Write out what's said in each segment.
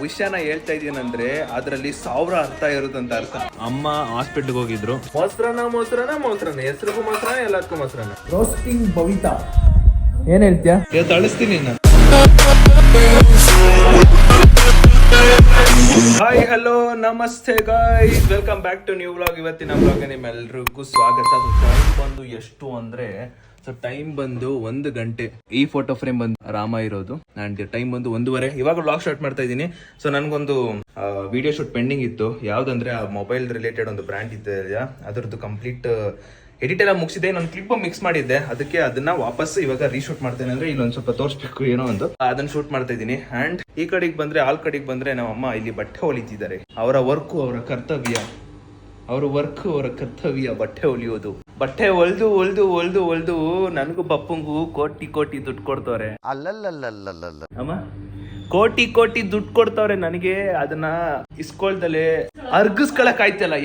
ವಿಷಯನ ಹೇಳ್ತಾ ಇದೀನಂದ್ರೆ ಅದರಲ್ಲಿ 1000 ಅರ್ಥ ಇರುತ್ತಂತ ಅರ್ಥ. ಅಮ್ಮ ಹಾಸ್ಪಿಟ್ಲ್ಗೆ ಹೋಗಿದ್ರು. ಮೊಸರನ್ನ ಹೆಸರಿಗೂ ಮೊಸರನ್ನ ಎಲ್ಲದಕ್ಕೂ ಮೊಸರನ್ನ. ರೋಸ್ಟಿಂಗ್ ಬವಿತಾ ಏನ್ ಹೇಳ್ತೀಯ? ಇವತ್ತು ಅಳಿಸ್ತೀನಿ ನಾನು. ಹಾಯ್ ಹಲೋ ನಮಸ್ತೆ guys, welcome back to new vlog. ಇವತ್ತಿನ ವ್ಲಾಗ್ ನಿಮ್ಮೆಲ್ರಿಗೂ ಸ್ವಾಗತ. ಟೈಮ್ ಬಂದು ಎಷ್ಟು ಅಂದ್ರೆ ಟೈಮ್ ಬಂದು 1 ಗಂಟೆ. ಈ ಫೋಟೋ ಫ್ರೇಮ್ ಬಂದು ರಾಮ ಇರೋದು ಅಂಡ್ ಟೈಮ್ ಬಂದು 1:30. ಇವಾಗ ವ್ಲಾಗ್ ಸ್ಟಾರ್ಟ್ ಮಾಡ್ತಾ ಇದ್ದೀನಿ. ಸೊ ನನ್ಗೊಂದು ವಿಡಿಯೋ ಶೂಟ್ ಪೆಂಡಿಂಗ್ ಇತ್ತು. ಯಾವ್ದಂದ್ರೆ ಆ ಮೊಬೈಲ್ ರಿಲೇಟೆಡ್ ಒಂದು ಬ್ರ್ಯಾಂಡ್ ಇದೆ, ಅದರದ್ದು ಕಂಪ್ಲೀಟ್ ಎಡಿಟ್ ಎಲ್ಲ ಮುಗಿಸಿದೆ. ನಾನು ಕ್ಲಿಪ್ ಮಿಕ್ಸ್ ಮಾಡಿದ್ದೆ, ಅದಕ್ಕೆ ಅದನ್ನ ವಾಪಸ್ ಇವಾಗ ರೀಶೂಟ್ ಮಾಡ್ತೇನೆ. ಅಂದ್ರೆ ಇಲ್ಲೊಂದ್ ಸ್ವಲ್ಪ ತೋರಿಸ್ಬೇಕು ಏನೋ ಒಂದು, ಅದನ್ನ ಶೂಟ್ ಮಾಡ್ತಾ ಇದ್ದೀನಿ. ಅಂಡ್ ಈ ಕಡೆಗೆ ಬಂದ್ರೆ ನಮ್ಮ ಅಮ್ಮ ಇಲ್ಲಿ ಬಟ್ಟೆ ಹೊಲಿತಿದ್ದಾರೆ. ಅವರ ವರ್ಕ್ ಅವರ ಕರ್ತವ್ಯ, ಅವರ ಕರ್ತವ್ಯ ಬಟ್ಟೆ ಹೊಲಿಯೋದು. ಬಟ್ಟೆ ಹೊಲ್ದು ನನಗೂ ಪಪ್ಪಂಗೂ ಕೋಟಿ ದುಡ್ಡು ಕೊಡ್ತವ್ರೆ. ಅಮ್ಮ ಕೋಟಿ ದುಡ್ಡು ಕೊಡ್ತವ್ರೆ ನನಗೆ. ಅದನ್ನ ಇಸ್ಕೊಳ್ದಲೆ ಅರ್ಗಿಸ್ಕೊಳಕ್ ಆಯ್ತಲ್ಲ,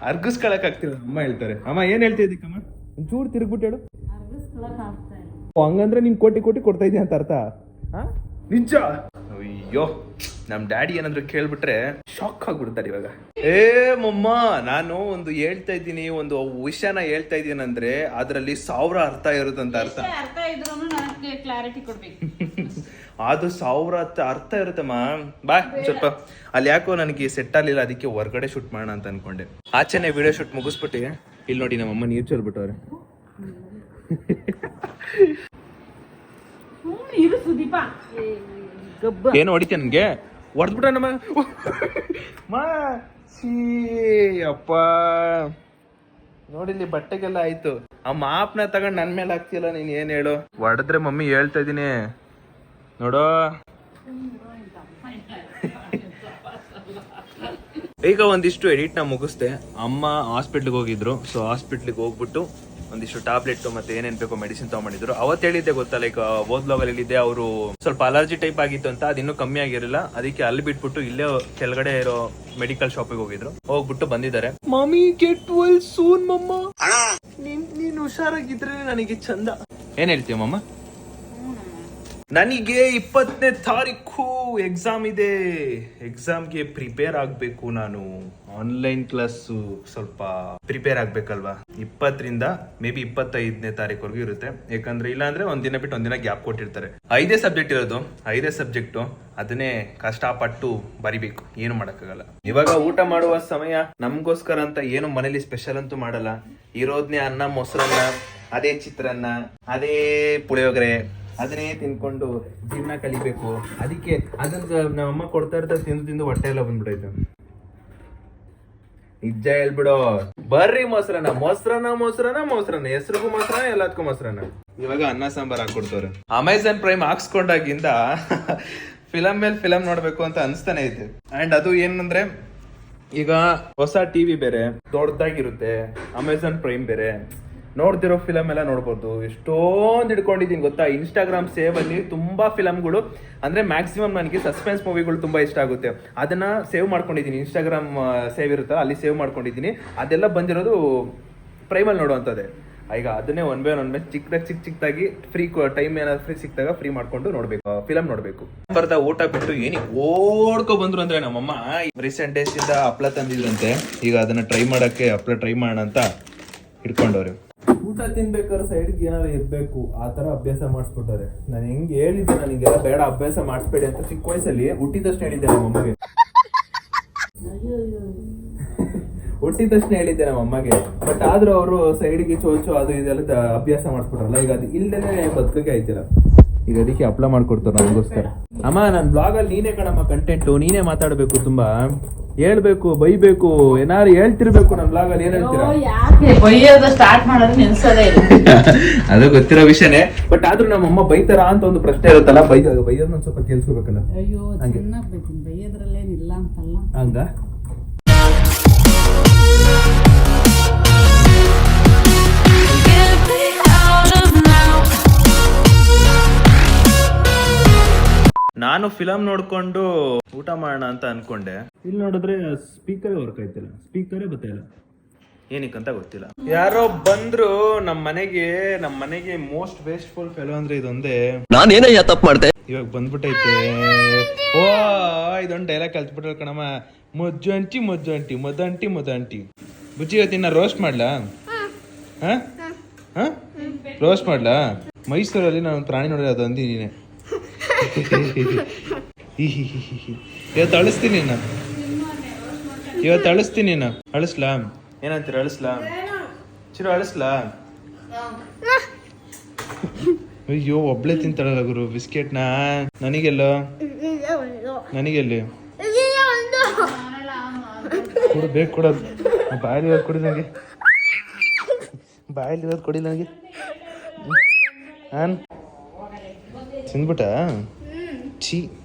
ಅರ್ಗಿಸ್ಕೊಳಕ್ ಆಗ್ತಿಲ್ಲ. ಅಮ್ಮ ಹೇಳ್ತಾರೆ. ಅಮ್ಮ ಏನ್ ಹೇಳ್ತಾ ಇದ್ದೀಕಮ್ಮ? ಒಂಚೂರು ತಿರುಗ್ಬಿಟ್ಟು ಹೇಳು. ಹಂಗಂದ್ರೆ ನೀನ್ ಕೋಟಿ ಕೊಡ್ತಾ ಇದೀಯ ಅಂತ ಅರ್ಥ? ನಿಜ? ಅಯ್ಯೋ, ನಮ್ ಡ್ಯಾಡಿ ಏನಾದ್ರು ಕೇಳ್ಬಿಟ್ರೆ ಶಾಕ್ ಆಗ್ಬಿಡ್ತಾರೆ ಇವಾಗ. ಮೊಮ್ಮ, ನಾನು ಒಂದು ಹೇಳ್ತಾ ಇದ್ದೀನಿ, ಒಂದು ವಿಷಯನ ಹೇಳ್ತಾ ಇದ್ದೀನಂದ್ರೆ ಅದರಲ್ಲಿ 1000 ಅರ್ಥ ಇರುತ್ತಂತ ಅರ್ಥ. ಅದು 1000 ಅರ್ಥ ಇರುತ್ತಮ್ಮ. ಬಾ ಸ್ವಲ್ಪ ಅಲ್ಲಿ ಯಾಕೋ ನನಗೆ ಸೆಟ್ ಆಗ್ಲಿಲ್ಲ, ಅದಕ್ಕೆ ಹೊರಗಡೆ ಶೂಟ್ ಮಾಡೋಣ ಅಂತ ಅನ್ಕೊಂಡೆ. ಆಚೆನೆ ವಿಡಿಯೋ ಶೂಟ್ ಮುಗಿಸ್ಬಿಟ್ಟು ಇಲ್ಲಿ ನೋಡಿ ನಮ್ಮಮ್ಮ ನೀರು ಚೆಲ್ಬಿಟ್ಟವ್ರೆ. ಏನು ಹೊಡಿತೀಯ ನನ್ಗೆ? ಹೊಡೆದ್ಬಿಟ್ಟ ನಮ್ಮ ಅಪ್ಪ. ನೋಡಿಲ್ಲಿ ಬಟ್ಟೆಗೆಲ್ಲ ಆಯ್ತು. ಆ ಮಾಪ್ನ ತಗೊಂಡ್ ನನ್ ಮೇಲೆ ಹಾಕ್ತಿಯಲ್ಲ ನೀನ್. ಏನ್ ಹೇಳು? ಹೊಡೆದ್ರೆ ಮಮ್ಮಿ ಹೇಳ್ತಾ ಇದೀನಿ ನೋಡೋ. ಈಗ ಒಂದಿಷ್ಟು ಎಡಿಟ್ ನ ಮುಗಿಸ್ದೆ. ಅಮ್ಮ ಹಾಸ್ಪಿಟ್ಲಿಗೆ ಹೋಗಿದ್ರು. ಸೊ ಹಾಸ್ಪಿಟ್ಲಿಗೆ ಹೋಗ್ಬಿಟ್ಟು ಒಂದಿಷ್ಟು ಟ್ಯಾಬ್ಲೆಟ್ ಮತ್ತೆ ಏನೇನ್ ಬೇಕೋ ಮೆಡಿಸಿನ್ ತಗೊಂಡಿದ್ರು. ಅವತ್ತು ಹೇಳಿದ್ದೆ ಗೊತ್ತಾ, ಲೈಕ್ ಓದ್ಲೋಗಲ್ಲಿ ಹೇಳಿದ್ದೆ ಅವರು ಸ್ವಲ್ಪ ಅಲರ್ಜಿ ಟೈಪ್ ಆಗಿತ್ತು ಅಂತ. ಅದಿನ್ನೂ ಕಮ್ಮಿ ಆಗಿರಲಿಲ್ಲ, ಅದಕ್ಕೆ ಅಲ್ಲಿ ಬಿಟ್ಬಿಟ್ಟು ಇಲ್ಲೇ ಕೆಳಗಡೆ ಇರೋ ಮೆಡಿಕಲ್ ಶಾಪಿಗೆ ಹೋಗಿದ್ರು. ಹೋಗ್ಬಿಟ್ಟು ಬಂದಿದ್ದಾರೆ. ಮಮ್ಮಿ ಗೆಟ್ ವೆಲ್ ಸೂನ್ ಮಮ್ಮ. ನೀನ್ ಹುಷಾರಾಗಿದ್ರೆ ನನಗೆ ಚಂದ. ಏನ್ ಹೇಳ್ತೀಯ ಮಮ್ಮ? ನನಗೆ 20ನೇ ತಾರೀಕು ಎಕ್ಸಾಮ್ ಇದೆ. ಎಕ್ಸಾಮ್ಗೆ ಪ್ರಿಪೇರ್ ಆಗ್ಬೇಕು. ನಾನು ಆನ್ಲೈನ್ ಕ್ಲಾಸ್ ಸ್ವಲ್ಪ ಪ್ರಿಪೇರ್ ಆಗ್ಬೇಕಲ್ವಾ. 20ರಿಂದ ಮೇ ಬಿ 25ನೇ ತಾರೀಕುವರೆಗೂ ಇರುತ್ತೆ. ಯಾಕಂದ್ರೆ ಇಲ್ಲ ಅಂದ್ರೆ ಒಂದಿನ ಬಿಟ್ಟು ಒಂದಿನ ಗ್ಯಾಪ್ ಕೊಟ್ಟಿರ್ತಾರೆ. 5 ಸಬ್ಜೆಕ್ಟ್ ಇರೋದು, 5 ಸಬ್ಜೆಕ್ಟು. ಅದನ್ನೇ ಕಷ್ಟಪಟ್ಟು ಬರಿಬೇಕು, ಏನು ಮಾಡಕ್ಕಾಗಲ್ಲ. ಇವಾಗ ಊಟ ಮಾಡುವ ಸಮಯ. ನಮ್ಗೋಸ್ಕರ ಅಂತ ಏನು ಮನೇಲಿ ಸ್ಪೆಷಲ್ ಅಂತೂ ಮಾಡಲ್ಲ. ಇರೋದ್ನೇ ಅನ್ನ, ಮೊಸರನ್ನ, ಅದೇ ಚಿತ್ರಾನ್ನ, ಅದೇ ಪುಳಿಯೋಗರೆ, ಅದನ್ನೇ ತಿನ್ಕೊಂಡು ಜೀವನ ಕಲಿಬೇಕು. ಅದಕ್ಕೆ ಅದನ್ನ ನಮ್ಮಮ್ಮ ಕೊಡ್ತಾ ಇರ್ತಾರೆ. ತಿಂದು ಹೊಟ್ಟೆ ಎಲ್ಲ ಬಂದ್ಬಿಡೈತೆ. ನಿಜ ಹೇಳ್ಬಿಡೋ. ಬರ್ರಿ ಮೊಸರನ್ನ ಹೆಸರಿಗೂ ಮೊಸರನ್ನ ಎಲ್ಲದಕ್ಕೂ ಮೊಸರನ್ನ. ಇವಾಗ ಅನ್ನ ಸಾಂಬಾರ್ ಹಾಕೊಡ್ತವ್ರೆ. ಅಮೆಝಾನ್ ಪ್ರೈಮ್ ಹಾಕ್ಸ್ಕೊಂಡಾಗಿಂದ ಫಿಲಮ್ ಮೇಲೆ ಫಿಲಮ್ ನೋಡ್ಬೇಕು ಅಂತ ಅನ್ಸ್ತಾನೆ ಐತೆ. ಅಂಡ್ ಅದು ಏನಂದ್ರೆ ಈಗ ಹೊಸ ಟಿವಿ ಬೇರೆ ದೊಡ್ಡದಾಗಿರುತ್ತೆ, ಅಮೆಝಾನ್ ಪ್ರೈಮ್ ಬೇರೆ. ನೋಡ್ತಿರೋ ಫಿಲಮ್ ಎಲ್ಲ ನೋಡ್ಬೋದು. ಎಷ್ಟೊಂದು ಹಿಡ್ಕೊಂಡಿದ್ದೀನಿ ಗೊತ್ತಾ. ಇನ್ಸ್ಟಾಗ್ರಾಮ್ ಸೇವ್ ಅಲ್ಲಿ ತುಂಬಾ ಫಿಲಮ್ಗಳು, ಅಂದ್ರೆ ಮ್ಯಾಕ್ಸಿಮಮ್ ನನಗೆ ಸಸ್ಪೆನ್ಸ್ ಮೂವಿಗಳು ತುಂಬಾ ಇಷ್ಟ ಆಗುತ್ತೆ. ಅದನ್ನ ಸೇವ್ ಮಾಡ್ಕೊಂಡಿದ್ದೀನಿ. ಇನ್ಸ್ಟಾಗ್ರಾಮ್ ಸೇವ್ ಇರುತ್ತಲ್ಲ, ಅಲ್ಲಿ ಸೇವ್ ಮಾಡ್ಕೊಂಡಿದ್ದೀನಿ. ಅದೆಲ್ಲ ಬಂದಿರೋದು ಪ್ರೈಮಲ್ಲಿ ನೋಡುವಂಥದ್ದೇ. ಈಗ ಅದನ್ನೇ ಒನ್ ಬೈ ಒನ್ ಚಿಕ್ಕದಾಗಿ ಫ್ರೀ ಟೈಮ್ ಏನಾದ್ರು ಫ್ರೀ ಸಿಕ್ತಾಗ ಫ್ರೀ ಮಾಡ್ಕೊಂಡು ನೋಡ್ಬೇಕು, ಫಿಲಮ್ ನೋಡ್ಬೇಕು. ಬರ್ದ ಊಟ ಬಿಟ್ಟು ಏನಿಗೆ ಓಡ್ಕೊ ಬಂದ್ರು ಅಂದ್ರೆ ನಮ್ಮಮ್ಮ ರೀಸೆಂಟ್ ಡೇಸ್ ಇಂದ ಹಪ್ಳ ತಂದಿದ್ರಂತೆ. ಈಗ ಅದನ್ನ ಟ್ರೈ ಮಾಡಕ್ಕೆ ಹಪ್ಳ ಟ್ರೈ ಮಾಡೋಣ ಅಂತ ಹಿಡ್ಕೊಂಡವ್ರೆ. ಊಟ ತಿನ್ಬೇಕಾದ್ರೆ ಸೈಡ್ಗೆ ಏನಾದ್ರು ಇರ್ಬೇಕು, ಆ ತರ ಅಭ್ಯಾಸ ಮಾಡಿಸ್ಬಿಟ್ಟಾರೆ. ನಾನು ಹೆಂಗ್ ಹೇಳಿದ್ದೆ ನನಗೆಲ್ಲ ಬೇಡ ಅಭ್ಯಾಸ ಮಾಡಿಸ್ಬೇಡಿ ಅಂತ. ಚಿಕ್ಕ ವಯಸ್ಸಲ್ಲಿ ಹುಟ್ಟಿದಷ್ಟು ಹೇಳಿದ್ದೆ ನಮ್ಮಮ್ಮಗೆ. ನಮ್ಮ ಅಮ್ಮಗೆ. ಬಟ್ ಆದ್ರೂ ಅವರು ಸೈಡ್ಗೆ ಚೋಚು ಅದು ಇದೆಲ್ಲ ಅಭ್ಯಾಸ ಮಾಡಿಸ್ಬಿಟ್ರಲ್ಲ. ಈಗ ಅದು ಇಲ್ದೇನೆ ಬದುಕಕ್ಕೆ ಆಯ್ತಿಲ್ಲ. ಈಗ ಅದಕ್ಕೆ ಹಪ್ಳ ಮಾಡ್ಕೊಡ್ತಾರೆ ನಮಗೋಸ್ಕರ. ಅಮ್ಮ, ನನ್ನ ಬ್ಲಾಗ್ ಅಲ್ಲಿ ನೀನೇ ಕಣಮ್ಮ ಕಂಟೆಂಟು, ನೀನೇ ಮಾತಾಡ್ಬೇಕು, ತುಂಬಾ ಹೇಳ್ಬೇಕು, ಬೈಬೇಕು, ಏನಾರು ಹೇಳ್ತಿರ್ಬೇಕು. ನನ್ನ ಬ್ಲಾಗ್ ಅಲ್ಲಿ ಏನ್ ಹೇಳ್ತೀರಾ? ಅದು ಗೊತ್ತಿರೋ ವಿಷಯನೇ. ಬಟ್ ಆದ್ರೂ ನಮ್ಮಮ್ಮ ಬೈತಾರ ಅಂತ ಒಂದು ಪ್ರಶ್ನೆ ಇರುತ್ತಲ್ಲ. ಬೈಯೋದನ್ನ ಸ್ವಲ್ಪ ಕೇಳಿಸ್ಕೋಬೇಕಲ್ಲ. ಹಂಗ ನಾನು ಫಿಲಮ್ ನೋಡ್ಕೊಂಡು ಊಟ ಮಾಡೋಣ ಅಂತ ಅನ್ಕೊಂಡೆ. ಇಲ್ಲಿ ನೋಡಿದ್ರೆ ಸ್ಪೀಕರೇ ವರ್ಕ್ ಆಯ್ತಿಲ್ಲ, ಸ್ಪೀಕರೇ ಬರ್ತಾ ಇಲ್ಲ. ಏನಕ್ಕಂತ ಗೊತ್ತಿಲ್ಲ. ಯಾರೋ ಬಂದ್ರು ನಮ್ಮ ಮನೆಗೆ ಮೋಸ್ಟ್ ವೇಸ್ಟ್ಫುಲ್ ಫೆಲೋ ಅಂದ್ರೆ ಇದೊಂದೇ. ನಾನೇನಯ್ಯ ತಪ್ಪು ಮಾಡ್ದೆ? ಇವಾಗ ಬಂದ್ಬಿಟ್ಟೈತೆ. ಓ ಇದೊಂದು ಡೈಲಾಗ್ ಕಲ್ತ್ಬಿಟ್ರ ಕಣಮ್ಮ. ಮೊದ್ದಂಟಿ ಬುಜ್ಜಿ ಇವತ್ತಿನ ರೋಸ್ಟ್ ಮಾಡ್ಲಾ? ರೋಸ್ಟ್ ಮಾಡ್ಲಾ? ಮೈಸೂರಲ್ಲಿ ನಾನು ಪ್ರಾಣಿ ನೋಡಿದ್ರೆ ಅದೊಂದು ನೀನೆ. ಇವತ್ತು ಅಳಿಸ್ತೀನಿ ಅಳಿಸ್ಲಾ? ಏನಂತೀರ? ಅಳಿಸ್ಲಾ? ಚಿರು ಅಳಿಸ್ಲಾ? ಅಯ್ಯೋ ಒಬ್ಳೆ ತಿಂತಾಳಲ್ಲ ಗುರು ಬಿಸ್ಕೆಟ್ನ. ನನಗೆಲ್ಲಿ ಕೊಡು, ಬೇಕು ಕೊಡೋದು. ಬಾಯಲ್ಲಿ ಇರೋದು ಕೊಡಿ ನನಗೆ. ತಿಂದ್ಬಿಟ್ಟ? ಛೀ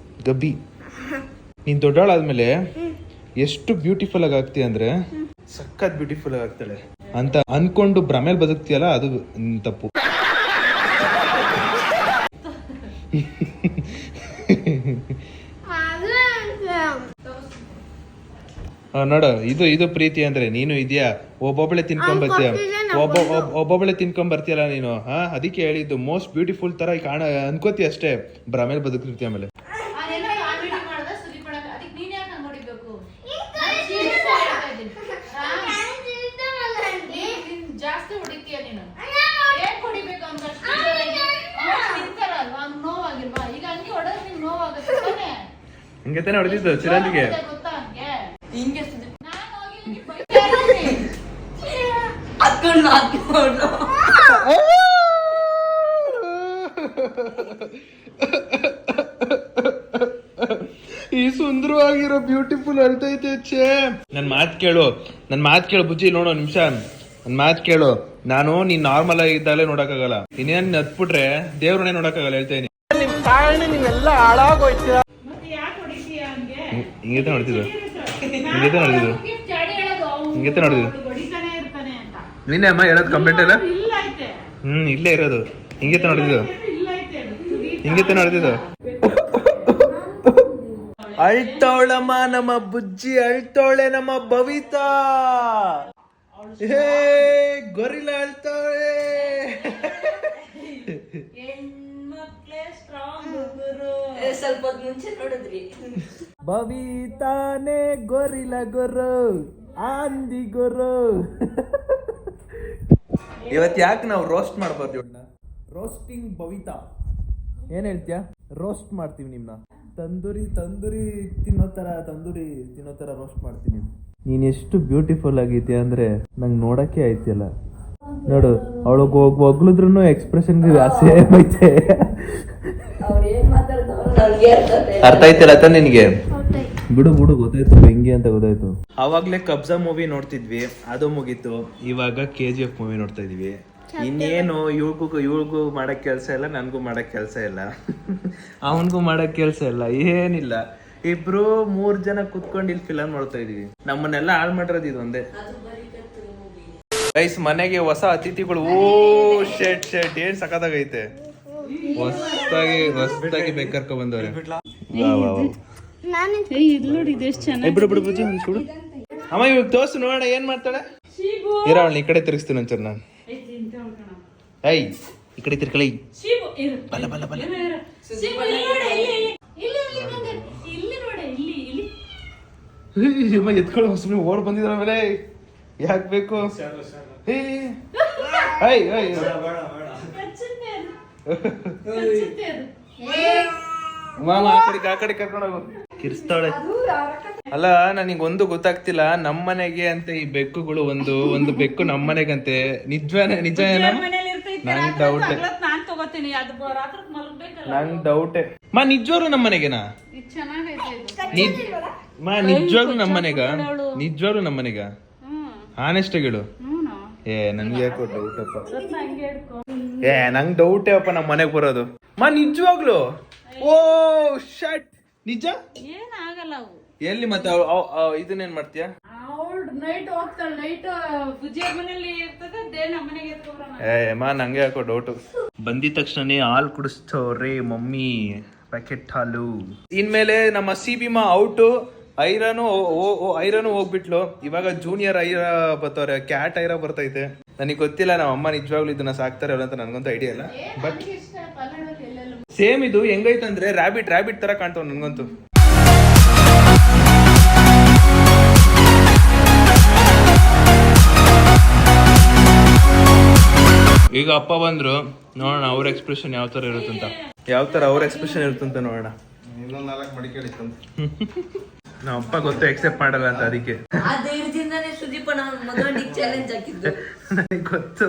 ಗಬ್ಬಿ. ನೀನ್ ದೊಡ್ಡವಳಾದ್ಮೇಲೆ ಎಷ್ಟು ಬ್ಯೂಟಿಫುಲ್ ಆಗಿ ಆಗ್ತೀಯ ಅಂದ್ರೆ ಸಖತ್ ಬ್ಯೂಟಿಫುಲ್ ಆಗಿ ಆಗ್ತಾಳೆ ಅಂತ ಅನ್ಕೊಂಡು ಭ್ರಮೇಲ್ ಬದುಕ್ತಿಯಲ್ಲ, ಅದು ತಪ್ಪು. ನೋಡ, ಇದು ಪ್ರೀತಿ ಅಂದ್ರೆ. ನೀನು ಇದೆಯಾ ಒಬ್ಬೊಬ್ಬಳೆ ತಿನ್ಕೊಂಡ್ ಬರ್ತೀಯ, ಒಬ್ಬೊಬ್ಬಳೆ ತಿನ್ಕೊಂಡ್ ಬರ್ತೀಯಲ್ಲ ನೀನು. ಅದಕ್ಕೆ ಹೇಳಿದ್ದು ಮೋಸ್ಟ್ ಬ್ಯೂಟಿಫುಲ್ ತರ ಅನ್ಕೋತಿ ಅಷ್ಟೇ, ಭ್ರಮೇಲ್ ಬದುಕಿರ್ತೀಯ. ಆಮೇಲೆ ಹಿಂಗೆ ತಾನೆ ಹೊಡೆದಿದ್ದು ಚಿರಂಜಿಗೆ. ಈ ಸುಂದರವಾಗಿರೋ ಬ್ಯೂಟಿಫುಲ್ ಅಳ್ತೈತೆ. ನನ್ ಮಾತ್ ಕೇಳು ಬುಜ್ಜಿ. ನೋಡೋ ನಿಮಿಷ, ನನ್ ಮಾತ್ ಕೇಳು. ನಾನು ನೀನ್ ನಾರ್ಮಲ್ ಆಗಿ ಇದ್ದಾಗಲೇ ನೋಡಕ್ಕಾಗಲ್ಲ. ಇನ್ನೇನ್ ಹತ್ಬಿಟ್ರೆ ದೇವ್ರನ್ನೇ ನೋಡಕ್ಕಾಗಲ್ಲ. ಹೇಳ್ತೇನೆ, ನಿಮ್ ಕಾರಣ ನೀವೆಲ್ಲ ಹಾಳಾಗೋಯ್ತೀರ. ಹಿಂಗೈತೆ ನೋಡ್ತಿದ್ರು. ನಿನ್ನೆ ಅಮ್ಮ ಹೇಳೋದು ಕಂಪ್ಲೇಂಟ್ ಇಲ್ಲ. ಇಲ್ಲೇ ಇರೋದು. ಹಿಂಗೈತೆ ನೋಡ್ತಿದ್ದು. ಅಳ್ತವಳಮ್ಮ ನಮ್ಮ ಬುಜ್ಜಿ, ಅಳ್ತವಳೆ ನಮ್ಮ ಭವಿತಾ. ಹೇ ಗೊರಿಲ್ಲ ಅಳ್ತವಳೆ. ಸ್ವಲ್ಪ ಮುಂಚೆ ನೋಡಿದ್ರಿ ಭವಿತಾನೆ ಗೊರಿಲ್ಲ ಗೊರು ಆಂದಿ ಗೊರು. ಇವತ್ತು ಯಾಕೆ ನಾವು ರೋಸ್ಟ್ ಮಾಡ್ಬಾರ್ದು? ರೋಸ್ಟಿಂಗ್ ಭವಿತಾ. ಏನ್ ಹೇಳ್ತೀಯ? ರೋಸ್ಟ್ ಮಾಡ್ತೀವಿ ನಿಮ್ನ. ತಂದೂರಿ ತಿನ್ನೋ ತರ ರೋಸ್ಟ್ ಮಾಡ್ತೀನಿ. ನೀನ್ ಎಷ್ಟು ಬ್ಯೂಟಿಫುಲ್ ಆಗಿದ್ಯಾ ಅಂದ್ರೆ ನಂಗೆ ನೋಡಕ್ಕೆ ಆಯ್ತಿಲ್ಲ. ನೋಡು, ಅವಳಿಗೆ ಒಗ್ಲಿದ್ರು ಎಕ್ಸ್ಪ್ರೆಷನ್ ಸೇಮ್ ಐತೆ. ಅರ್ಥ ಆಯ್ತಿಲ್ಲ ತಾನೆ ನಿನ್ಗೆ? ಬಿಡು ಗೊತ್ತಾಯ್ತು ಹೆಂಗೆ ಅಂತ ಗೊತ್ತಾಯ್ತು. ಅವಾಗ್ಲೇ ಕಬ್ಜಾ ಮೂವಿ ನೋಡ್ತಿದ್ವಿ, ಅದು ಮುಗೀತು. ಇವಾಗ KGF ಮೂವಿ ನೋಡ್ತಾ ಇದೀವಿ. ಇನ್ನೇನು ಇವ್ಳಿಗೂ ಮಾಡಕ್ ಕೆಲ್ಸ ಇಲ್ಲ, ನನ್ಗೂ ಮಾಡಕ್ ಕೆಲ್ಸ ಇಲ್ಲ, ಅವನ್ಗೂ ಮಾಡಕ್ ಕೆಲ್ಸ ಇಲ್ಲ, ಏನಿಲ್ಲ. ಇಬ್ರು 3 ಜನ ಕುತ್ಕೊಂಡು ಇಲ್ಲಿ ಫಿಲಮ್ ನೋಡ್ತಾ ಇದೀವಿ. ನಮ್ಮನ್ನೆಲ್ಲ ಹಾಳು ಮಾಡಿರೋದು ಇದೊಂದೇ. ಗೈಸ್, ಮನೆಗೆ ಹೊಸ ಅತಿಥಿಗಳು. ಓ ಶೆಟ್ ಏನ್ ಸಖತ್ತಾಗೈತೆ. ಹೊಸದಾಗಿ ಬೇಕರ್ಕೊ ಬಂದವ್ರೆ. ಅಮ್ಮ ಇವಾಗ ತೋರ್ಸು ನೋಡೋಣ ಏನ್ ಮಾಡ್ತಾಳೆ. ಇರಾವಳ ಈ ಕಡೆ ತಿರ್ಗಿಸ್ತೀನಿ ಒಂಚೂರು ನಾನು. ಐ ಈ ಕಡೆ ತಿರ್ಕಳಿ. ಬಲ ಎತ್ಕೊಳ್ಳೋ ಸುಮ್ಮನೆ ಓಡ್ ಬಂದಿದ್ರ ಮೇಲೆ ಯಾಕೆ ಬೇಕು? ಮಾಮ ಆ ಕಡೆ ಕರ್ಕೊಂಡು ಹೋಗು. ಕಿರ್ಸ್ತಾಳೆ. ಅಲ್ಲ, ನನಗೊಂದು ಗೊತ್ತಾಗ್ತಿಲ್ಲ. ನಮ್ಮನೆಗೆ ಅಂತ ಈ ಬೆಕ್ಕುಗಳು ಒಂದು ಬೆಕ್ಕು ನಮ್ಮನೆಗಂತೆ. ನಿಜ ನಂಗೆ ಡೌಟೆ. ನಿಜವಾಗ್ಲು ನಮ್ಮನೆಗೆನಾ? ನಿಜವಾಗ್ಲು ನಮ್ಮನೆಗ ಆನೆಸ್ಟ್ ಹೇಳು. ನನ್ಗೆ ಯಾಕೋ ಡೌಟಪ್ಪ. ನಂಗೆ ಡೌಟೇ ಅಪ್ಪ ನಮ್ಮ ಮನೆಗೆ ಬರೋದು. ನಿಜವಾಗ್ಲು? ಓ ಶಟ್, ನಿಜ ಏನಾಗಲ್ಲ. ಎಲ್ಲಿ ಮತ್ತೆ ಇದನ್ನೇನ್ ಮಾಡ್ತೀಯ? ನಂಗೆ ಯಾಕೋ ಡೌಟು. ಬಂದಿದ ತಕ್ಷಣನೇ ಹಾಲು ಕುಡಿಸ್ತವ್ರೆ ಮಮ್ಮಿ, ಪ್ಯಾಕೆಟ್ ಹಾಲು. ಇನ್ಮೇಲೆ ನಮ್ಮ CBಮ ಔಟು, ಐರನು ಐರನು ಹೋಗ್ಬಿಟ್ಲು. ಇವಾಗ ಜೂನಿಯರ್ ಐರ ಬರ್ತವ್ರೆ, ಕ್ಯಾಟ್ ಐರ ಬರ್ತೈತೆ. ನನಗೆ ಗೊತ್ತಿಲ್ಲ ನಮ್ಮ ಅಮ್ಮ ನಿಜವಾಗ್ಲೂ ಇದನ್ನ ಸಾಕ್ತಾರೆ ಅಂತ ನನ್ಗಂತೂ ಐಡಿಯಾ ಇಲ್ಲ. ಬಟ್ ಸೇಮ್ ಇದು ಹೆಂಗೈತಂದ್ರೆ ರ್ಯಾಬಿಟ್ ತರ ಕಾಣ್ತಾವ ನನ್ಗಂತೂ. ಈಗ ಅಪ್ಪ ಬಂದ್ರು, ನೋಡೋಣ ಅವ್ರ ಎಕ್ಸ್ಪ್ರೆಷನ್ ಯಾವ ತರ ಇರುತ್ತಂತ. ಅವ್ರ ಎಕ್ಸ್ಪ್ರೆಷನ್ ಇರುತ್ತಂತ ನೋಡೋಣ. ಇನ್ನೊಂದು 4 ಮಡಿಕೆ ನಮ್ಮ ಅಪ್ಪ ಗೊತ್ತು ಎಕ್ಸೆಪ್ಟ್ ಮಾಡಲ್ಲ ಅಂತ, ಅದಕ್ಕೆ ಆ ಧೈರ್ಯದಿಂದಾನೇ ಸುದೀಪ್ ಮದುವೆ ಚಾಲೆಂಜ್ ಹಾಕಿದ್ದು. ನನಗೆ ಗೊತ್ತು.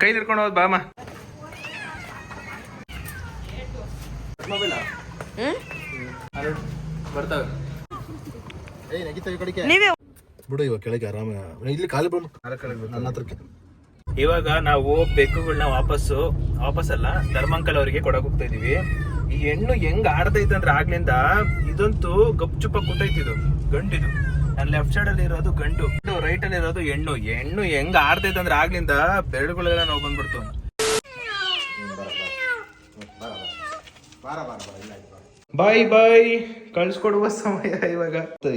ಕೈ ಹಿಡ್ಕೊಂಡು ಹೋದ್ ಬಾಮ. ಬರ್ತಾವೆ ಬಿಡು, ಇವಾಗ ಕೆಳಗೆ ಆರಾಮ ಇಲ್ಲಿ ಖಾಲಿ ಬಂದು ನನ್ನ ಹತ್ರಕ್ಕೆ. ಇವಾಗ ನಾವು ಬೆಕ್ಕುಗಳನ್ನ ವಾಪಸ್ಸಲ್ಲ ಧರ್ಮಂಕಲ್ ಅವರಿಗೆ ಕೊಡಕ್ ಹೋಗ್ತಾ ಇದೀವಿ. ಈ ಹೆಣ್ಣು ಹೆಂಗ್ ಆಡ್ತೈತೆ ಅಂದ್ರೆ ಆಗ್ಲಿಂದ ಇದಂತೂ ಗಪ್ ಚುಪ್ಪ ಕೂತೈತಿದು ಗಂಡಿದು. ನಾನು ಲೆಫ್ಟ್ ಸೈಡ್ ಅಲ್ಲಿ ಇರೋದು ಗಂಡು, ರೈಟ್ ಅಲ್ಲಿ ಇರೋದು ಹೆಣ್ಣು ಹೆಂಗ್ ಆಡ್ತೈತೆ ಅಂದ್ರೆ ಆಗ್ಲಿಂದ ಬೆರಳುಗಳೆಲ್ಲ ನಾವು ಬಂದ್ಬಿಡ್ತು. ಬಾಯ್ ಕಳ್ಸ್ಕೊಡುವ ಸಮಯ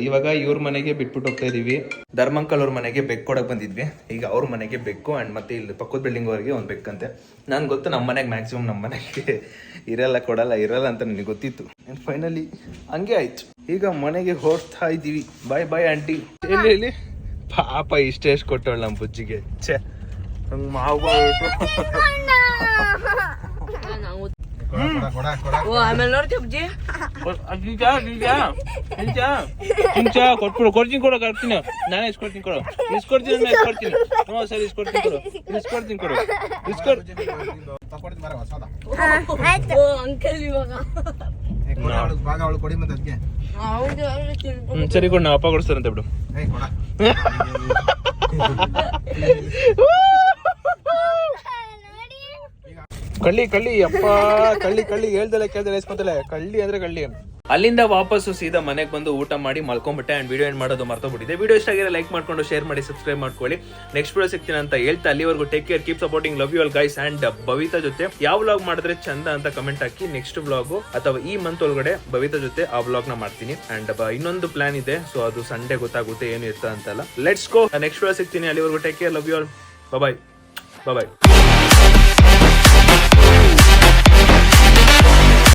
ಇವಾಗ ಇವ್ರ ಮನೆಗೆ ಬಿಟ್ಬಿಟ್ಟು ಹೋಗ್ತಾ ಇದೀವಿ. ಧರ್ಮಂಕಲ್ ಅವ್ರ ಮನೆಗೆ ಬೆಕ್ಕು ಕೊಡಕ್ ಬಂದಿದ್ವಿ. ಈಗ ಅವ್ರ ಮನೆಗೆ ಬೆಕ್ಕು ಅಂಡ್ ಮತ್ತೆ ಇಲ್ಲಿ ಪಕ್ಕದ ಬಿಲ್ಡಿಂಗ್ ಅವರಿಗೆ ಒಂದ್ ಬೆಕ್ಕಂತೆ. ನನ್ ಗೊತ್ತು ನಮ್ಮ ಮನೆಗೆ ಮ್ಯಾಕ್ಸಿಮಮ್ ನಮ್ಮ ಮನೆಗೆ ಇರಲ್ಲ ಅಂತ ನನಗೆ ಗೊತ್ತಿತ್ತು. ಫೈನಲಿ ಹಂಗೆ ಆಯ್ತು. ಈಗ ಮನೆಗೆ ಹೋಗ್ತಾ ಇದೀವಿ. Bye aunty. ಎಲ್ಲಿ ಪಾಪ ಇಷ್ಟೇ ಕೊಟ್ಟವಳು ನಮ್ಮ ಬುಜ್ಜಿಗೆ. ಛೇ ಹಂಗ್ ಮಾವು ಆಮೇಲೆ ನೋಡ್ತೀವಿ ಕೊಡ್ತೀನಿ ಕೊಡೋ ಕರ್ತೀನಿ. ನಾನೇ ಇಸ್ಕೊಡ್ತೀನಿ ಕೊಡು. ಸರಿ ಇಸ್ಕೊಡ್ತೀನಿ ಕೊಡು. ಅಂಕಲ್ ಇವಾಗ ಸರಿ ಕೊಡು, ನಾವು ಅಪ್ಪ ಕೊಡಿಸ್ತಾರಂತೆ ಬಿಡು. ಕಳ್ಳಿ ಅಪ್ಪ ಕಳ್ಳಿ ಹೇಳ್ದಲೆ ಎಸ್ಕೊಂತಲೆ ಕಳ್ಳಿ ಅಂದ್ರೆ ಕಳ್ಳಿ. ಅಲ್ಲಿಂದ ವಾಪಸ್ಸು ಸೀದಾ ಮನೆಗೆ ಬಂದು ಊಟ ಮಾಡಿ ಮಲ್ಕೊಂಡ್ಬಿಟ್ಟೆ. ಅಂಡ್ ವಿಡಿಯೋ ಏನ್ ಮಾಡೋದು ಮರ್ತೋಗ್ಬಿಟ್ಟಿದೆ. ವಿಡಿಯೋ ಇಷ್ಟ ಆಗಿದ್ರೆ ಲೈಕ್ ಮಾಡ್ಕೊಂಡು ಶೇರ್ ಮಾಡಿ ಸಬ್ಸ್ಕ್ರೈಬ್ ಮಾಡ್ಕೊಳ್ಳಿ. ನೆಕ್ಸ್ಟ್ ವಿಡಿಯೋ ಸಿಗ್ತೀನಿ ಅಂತ ಹೇಳ್ತಾ ಅಲ್ಲಿವರೆಗೂ take care, keep supporting, love you all guys. And Bhavita ಜೊತೆ ಯಾವ ವ್ಲಾಗ್ ಮಾಡಿದ್ರೆ ಚಂದ ಅಂತ ಕಮೆಂಟ್ ಹಾಕಿ. ನೆಕ್ಸ್ಟ್ ವ್ಲಾಗ್ ಅಥವಾ ಈ ಮಂತ್ ಒಳಗಡೆ ಭವಿತಾ ಜೊತೆ ಆ ವ್ಲಾಗ್ ನ ಮಾಡ್ತೀನಿ. ಅಂಡ್ ಇನ್ನೊಂದು ಪ್ಲಾನ್ ಇದೆ, ಸೊ ಅದು ಸಂಡೇ ಗೊತ್ತಾಗುತ್ತೆ ಏನು ಇರ್ತ ಅಂತಲ್ಲ. Let's go. ನೆಕ್ಸ್ಟ್ ವಿಡಿಯೋ ಸಿಗ್ತೀನಿ. ಅಲ್ಲಿವರೆಗೂ take care, love you all. Bye.